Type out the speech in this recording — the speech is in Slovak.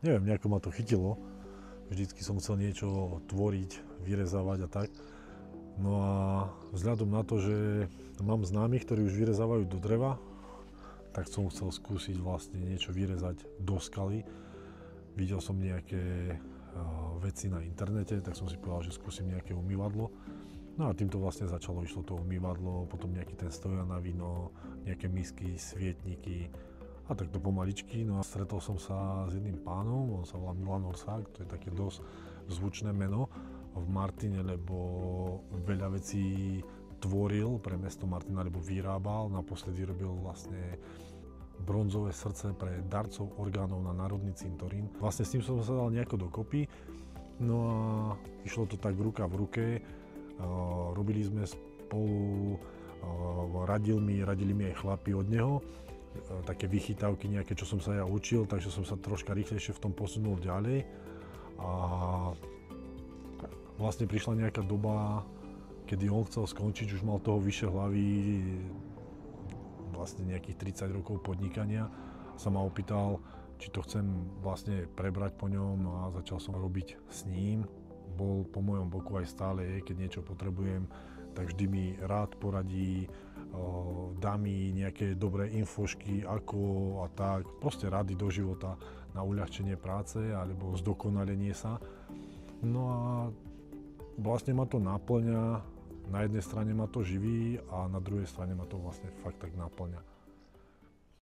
neviem, nejako ma to chytilo. Vždycky som chcel niečo tvoriť, vyrezávať a tak. No a vzhľadom na to, že mám známych, ktorí už vyrezávajú do dreva, tak som chcel skúsiť vlastne niečo vyrezať do skaly. Videl som nejaké veci na internete, tak som si povedal, že skúsim nejaké umývadlo. No a týmto vlastne začalo, išlo to umývadlo, potom nejaký ten stojan na víno, nejaké misky, svietniky a takto pomaličky. No a stretol som sa s jedným pánom, on sa volá Milan Orsák, to je také dosť zvučné meno v Martine, lebo veľa vecí tvoril pre mesto Martina, alebo vyrábal. Naposledy robil vlastne bronzové srdce pre darcov orgánov na Národný cintorín. Vlastne s tým som sa dal nejako dokopy, no a išlo to tak ruka v ruke. Robili sme spolu, radili mi aj chlapi od neho, také vychytávky nejaké, čo som sa ja učil, takže som sa troška rýchlejšie v tom posunul ďalej. A vlastne prišla nejaká doba, kedy on chcel skončiť, už mal toho vyše hlavy, vlastne nejakých 30 rokov podnikania. Sa ma opýtal, či to chcem vlastne prebrať po ňom, no a začal som robiť s ním. Bol po mojom boku aj stále, keď niečo potrebujem, tak vždy mi rád poradí, dá mi nejaké dobré infošky, ako a tak, proste rady do života na uľahčenie práce alebo zdokonalenie sa. No a vlastne ma to naplňa, na jednej strane ma to živí a na druhej strane ma to vlastne fakt tak naplňa.